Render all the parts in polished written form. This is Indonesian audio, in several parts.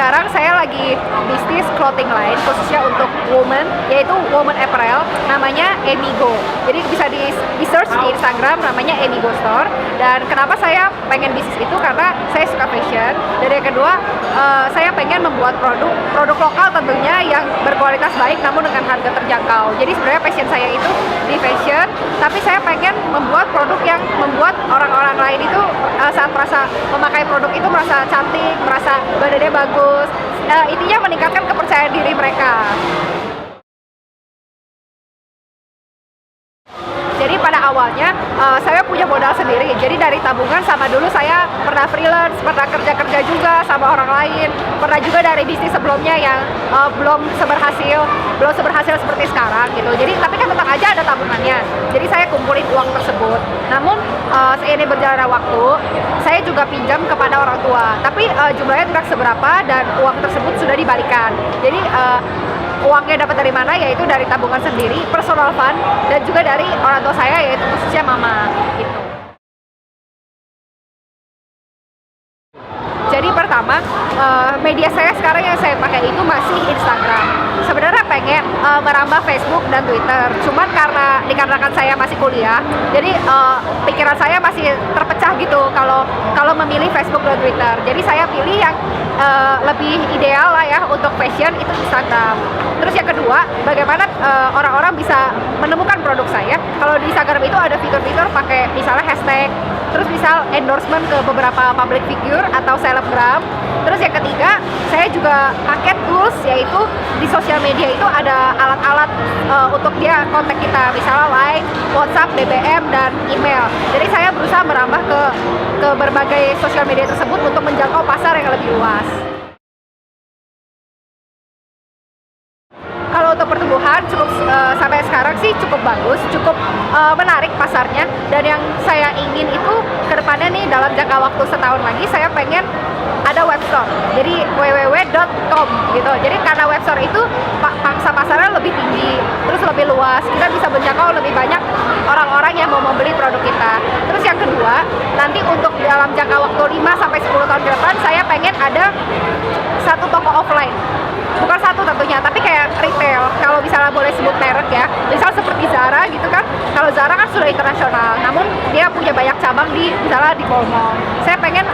sekarang saya lagi bisnis clothing line khususnya untuk woman, yaitu woman apparel, namanya Emigo. Jadi bisa di search di Instagram, namanya Emigo Store. Dan kenapa saya pengen bisnis itu, karena saya suka fashion. Dan yang kedua, saya pengen membuat produk lokal tentunya yang berkualitas baik namun dengan harga terjangkau. Jadi sebenarnya passion saya itu di fashion, tapi saya pengen membuat produk yang membuat orang-orang lain itu saat merasa memakai produk itu merasa cantik, merasa badannya bagus, intinya meningkatkan kepercayaan diri mereka. Jadi pada awalnya saya punya modal sendiri, jadi dari tabungan sama dulu saya pernah freelance, pernah kerja juga sama orang lain, pernah juga dari bisnis sebelumnya yang belum seberhasil seperti sekarang gitu. Jadi tapi kan tetap aja ada tabungannya. Jadi saya kumpulin uang tersebut. Namun seiring berjalannya waktu, saya juga pinjam kepada orang tua. Tapi jumlahnya tidak seberapa dan uang tersebut sudah dibalikan. Jadi uangnya dapat dari mana, yaitu dari tabungan sendiri, personal fund, dan juga dari orang tua saya, yaitu khususnya mama gitu. Jadi pertama, media saya sekarang yang saya pakai itu masih Instagram. Sebenarnya pengen merambah Facebook dan Twitter, cuman dikarenakan saya masih kuliah, jadi pikiran saya masih terpecah gitu kalau memilih Facebook dan Twitter. Jadi saya pilih yang lebih ideal lah ya untuk fashion, itu Instagram. Terus yang kedua, bagaimana orang-orang bisa menemukan produk saya. Kalau di Instagram itu ada fitur-fitur pakai misalnya hashtag, terus misal endorsement ke beberapa public figure atau selebgram. Terus yang ketiga, saya juga pakai tools, yaitu di sosial media itu ada alat-alat untuk dia kontak kita, misalnya like, WhatsApp, BBM, dan email. Jadi saya berusaha merambah ke berbagai sosial media tersebut untuk menjangkau pasar yang lebih luas. Kalau untuk pertumbuhan sampai sekarang sih cukup bagus, cukup menarik pasarnya. Dan yang saya ingin itu kedepannya nih dalam jangka waktu setahun lagi, saya pengen ada webstore, jadi www.com gitu. Jadi karena webstore itu pangsa pasarnya lebih tinggi, terus lebih luas, kita bisa menjangkau lebih banyak orang-orang yang mau membeli produk kita. Terus yang kedua, nanti untuk dalam jangka waktu 5-10 tahun ke depan, saya pengen ada satu toko offline. Bukan satu tentunya, tapi kayak retail, kalau misalnya boleh sebut merek ya, misal seperti Zara gitu kan. Kalau Zara kan sudah internasional, namun dia punya banyak cabang misalnya di mall-mall. Saya pengen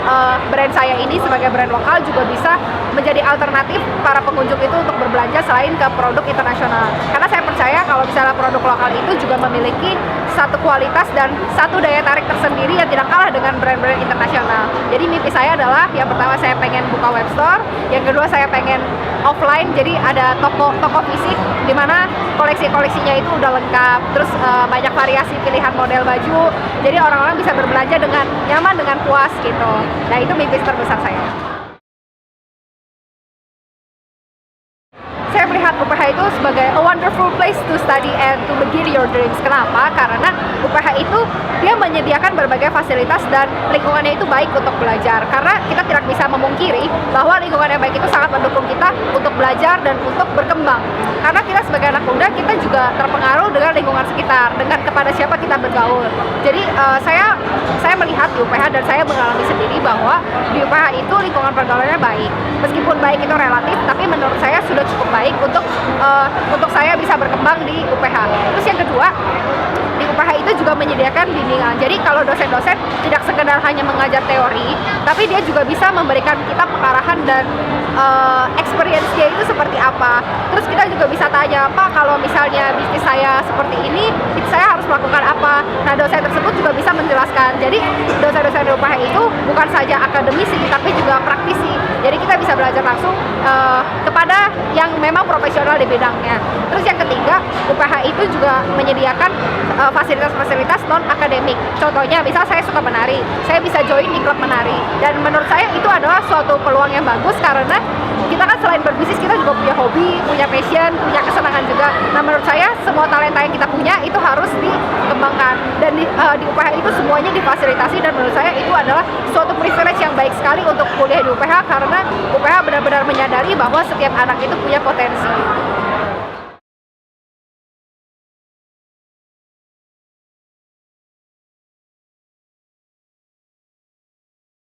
brand saya ini sebagai brand lokal juga bisa menjadi alternatif para pengunjung itu untuk berbelanja selain ke produk internasional. Karena saya percaya kalau misalnya produk lokal itu juga memiliki satu kualitas dan satu daya tarik tersendiri yang tidak kalah dengan brand-brand internasional. Jadi mimpi saya adalah, yang pertama saya pengen buka webstore, yang kedua saya pengen offline, jadi ada toko fisik di mana koleksi-koleksinya itu udah lengkap, terus banyak variasi pilihan model baju, jadi orang-orang bisa berbelanja dengan nyaman, dengan puas gitu. Nah itu mimpi terbesar saya. Saya melihat UPH itu sebagai a wonderful place to study and to begin your dreams. Kenapa? Karena UPH itu dia menyediakan berbagai fasilitas dan lingkungannya itu baik untuk belajar. Karena kita tidak bisa memungkiri bahwa lingkungan yang baik itu sangat mendukung kita untuk belajar dan untuk berkembang. Karena kita sebagai anak muda, kita juga terpengaruh dengan lingkungan sekitar, dengan kepada siapa kita bergaul. Jadi saya melihat di UPH dan saya mengalami sendiri bahwa di UPH itu lingkungan pergaulannya baik. Meskipun baik itu relatif, tapi menurut saya sudah cukup baik untuk saya bisa berkembang di UPH. Terus yang kedua, di UPH itu juga menyediakan bimbingan. Jadi kalau dosen-dosen tidak sekedar hanya mengajar teori, tapi dia juga bisa memberikan kita pengarahan dan experience-nya itu seperti apa. Terus kita juga bisa tanya, Pak, kalau misalnya bisnis saya seperti ini, saya harus melakukan apa? Nah, dosen tersebut juga bisa menjelaskan. Jadi dosen-dosen di UPH itu bukan saja akademisi, tapi juga praktisi. Jadi kita bisa belajar langsung kepada yang memang profesional di bidangnya. Terus yang ketiga, UPH itu juga menyediakan fasilitas-fasilitas non-akademik. Contohnya, misal saya suka menari, saya bisa join di klub menari. Dan menurut saya itu adalah suatu peluang yang bagus, karena kita kan selain berbisnis, kita juga punya hobi, punya passion, punya kesenangan juga. Nah, menurut saya semua talenta yang kita punya itu harus dikembangkan. Dan di UPH itu semuanya difasilitasi, dan menurut saya itu adalah suatu privilege yang baik sekali untuk kuliah di UPH, karena UPH benar-benar menyadari bahwa setiap anak itu punya potensi.